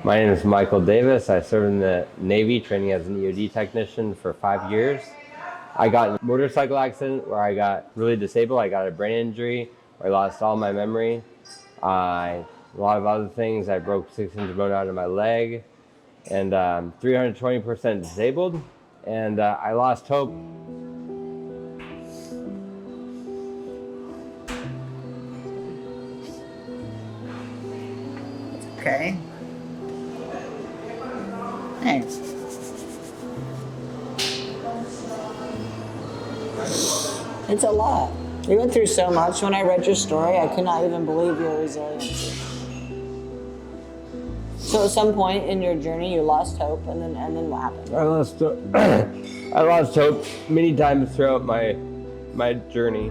My name is Michael Davis. I served in the Navy training as an EOD technician for 5 years. I got in a motorcycle accident where I got really disabled. I got a brain injury where I lost all my memory. A lot of other things. I broke 6-inch bone out of my leg and 320% disabled. And I lost hope. Okay. Thanks. It's a lot. You went through so much. When I read your story, I could not even believe your resiliency. So at some point in your journey, you lost hope, and then what happened? I lost hope many times throughout my journey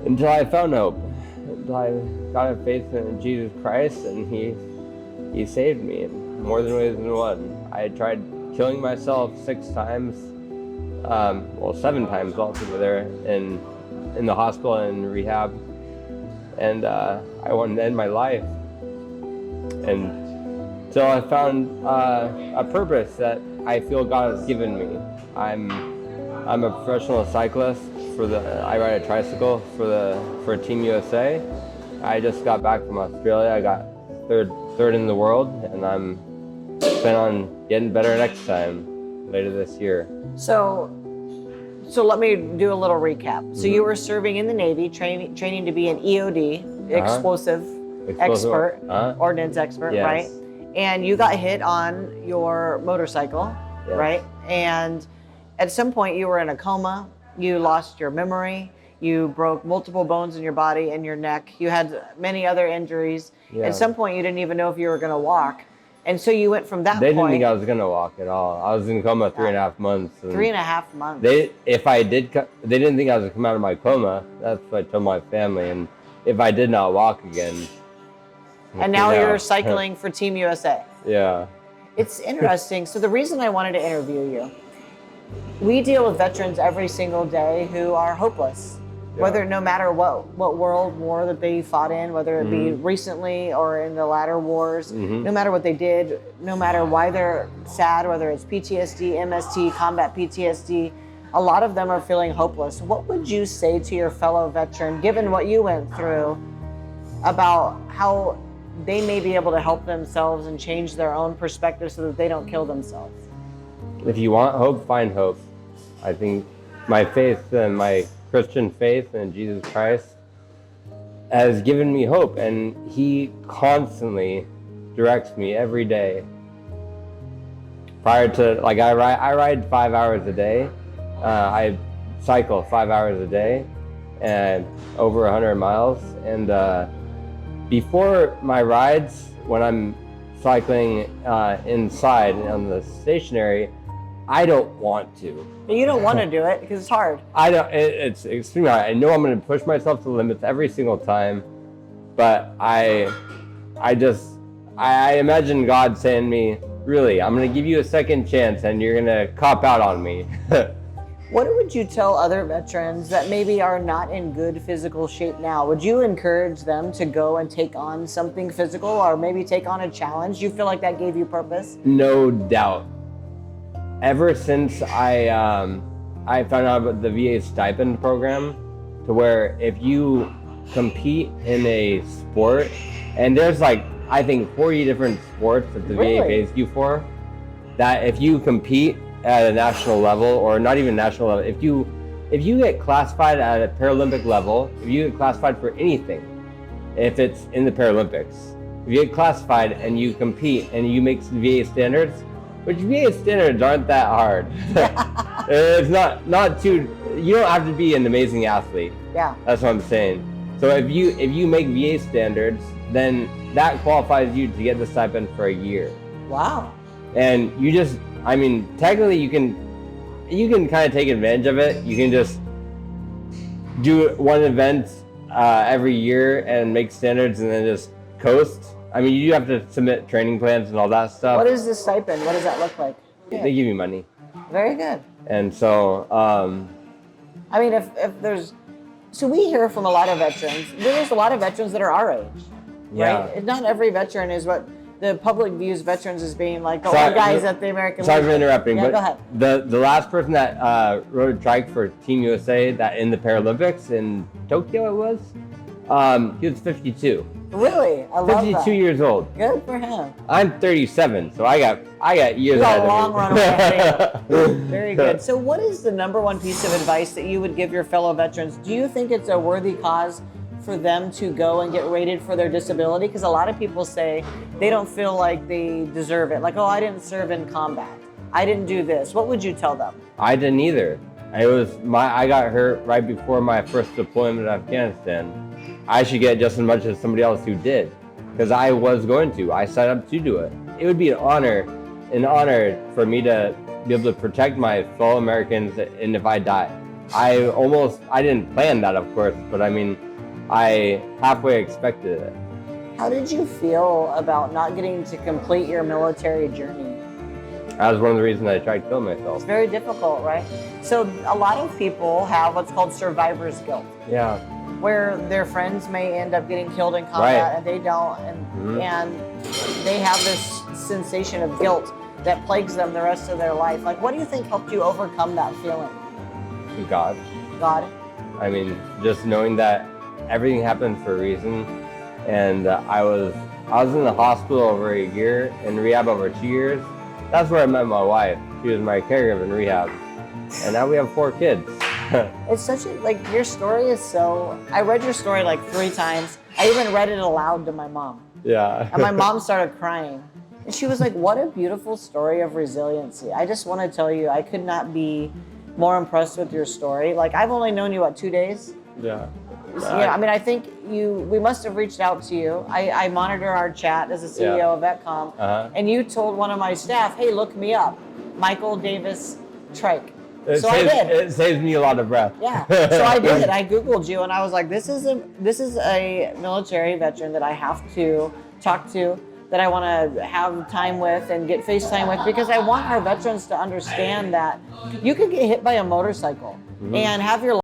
until I found hope. Until I got a faith in Jesus Christ, and He saved me in more than ways than one. I had tried killing myself 6 times, 7 times altogether in the hospital and rehab, and I wanted to end my life. And so I found a purpose that I feel God has given me. I'm a professional cyclist I ride a tricycle for Team USA. I just got back from Australia. I got third in the world, and I'm bent on getting better next time later this year. So let me do a little recap. So you were serving in the Navy, training to be an EOD, explosive expert, ordnance expert, yes. right? And you got hit on your motorcycle, yes. right? And at some point you were in a coma, you lost your memory, you broke multiple bones in your body and your neck, you had many other injuries. Yeah. At some point you didn't even know if you were gonna walk. And so you went from that They point. didn't think I was gonna walk at all. I was in coma 3.5 months. 3.5 months. They didn't think I was gonna come out of my coma. That's what I told my family. And if I did not walk again. And now you're cycling for Team USA. Yeah. It's interesting. So the reason I wanted to interview you, we deal with veterans every single day who are hopeless. Yeah. Whether no matter what world war that they fought in, whether it be recently or in the latter wars, no matter what they did, no matter why they're sad, whether it's PTSD, MST, combat PTSD, a lot of them are feeling hopeless. What would you say to your fellow veteran, given what you went through, about how they may be able to help themselves and change their own perspective so that they don't kill themselves? If you want hope, find hope. I think my faith and my Christian faith in Jesus Christ has given me hope, and He constantly directs me every day. Prior to, I ride 5 hours a day. I cycle 5 hours a day and over 100 miles. And before my rides, when I'm cycling inside on the stationary, I don't want to. You don't want to do it because it's hard. It's extremely hard. I know I'm going to push myself to the limits every single time, but I imagine God saying to me, really, I'm going to give you a second chance and you're going to cop out on me. What would you tell other veterans that maybe are not in good physical shape now? Would you encourage them to go and take on something physical or maybe take on a challenge? You feel like that gave you purpose? No doubt. Ever since I found out about the VA stipend program, to where if you compete in a sport, and there's I think 40 different sports that the VA pays you for, that if you compete at a national level, or not even national level, if you get classified at a Paralympic level, if you get classified for anything, if it's in the Paralympics, if you get classified and you compete and you make VA standards, which VA standards aren't that hard. It's not too, you don't have to be an amazing athlete. Yeah. That's what I'm saying. So if you make VA standards, then that qualifies you to get the stipend for a year. Wow. And technically you can kind of take advantage of it. You can just do one event every year and make standards and then just coast. You do have to submit training plans and all that stuff. What is the stipend? What does that look like? They give you money. Very good. And so, if there's, so we hear from a lot of veterans, there's a lot of veterans that are our age, right? Yeah. Not every veteran is what the public views veterans as being like the Sorry, old guys at the American Sorry for Legion. interrupting, Yeah, but go ahead. the last person that rode Trike for Team USA that in the Paralympics in Tokyo it was, he was 52. Really? I love 52 that. years old. Good for him. I'm 37, so I got years You got ahead a long of runway ahead of you. Very good. So what is the number one piece of advice that you would give your fellow veterans? Do you think it's a worthy cause for them to go and get rated for their disability? Because a lot of people say they don't feel like they deserve it. Like, oh, I didn't serve in combat. I didn't do this. What would you tell them? I didn't either. I got hurt right before my first deployment in Afghanistan. I should get just as much as somebody else who did, because I was going to. I signed up to do it. It would be an honor for me to be able to protect my fellow Americans, and if I die. I didn't plan that, of course, but I mean, I halfway expected it. How did you feel about not getting to complete your military journey? That was one of the reasons I tried to kill myself. It's very difficult, right? So a lot of people have what's called survivor's guilt, Yeah. where their friends may end up getting killed in combat Right. and they don't, and they have this sensation of guilt that plagues them the rest of their life. Like, what do you think helped you overcome that feeling? God. God? I mean, just knowing that everything happened for a reason, and I was in the hospital over a year, in rehab over 2 years. That's where I met my wife. She was my caregiver in rehab, and now we have 4 kids. It's such a, like, your story is so, I read your story like 3 times. I even read it aloud to my mom. Yeah. And my mom started crying. And she was like, what a beautiful story of resiliency. I just want to tell you, I could not be more impressed with your story. Like, I've only known you, 2 days? Yeah. Yeah, I mean, I think we must have reached out to you. I monitor our chat as a CEO of VETCOMM, and you told one of my staff, hey, look me up, Michael Davis Trike. So I did. It saves me a lot of breath. Yeah, so I did. I Googled you, and I was like, this is a military veteran that I have to talk to, that I want to have time with and get FaceTime with, because I want our veterans to understand that you could get hit by a motorcycle and have your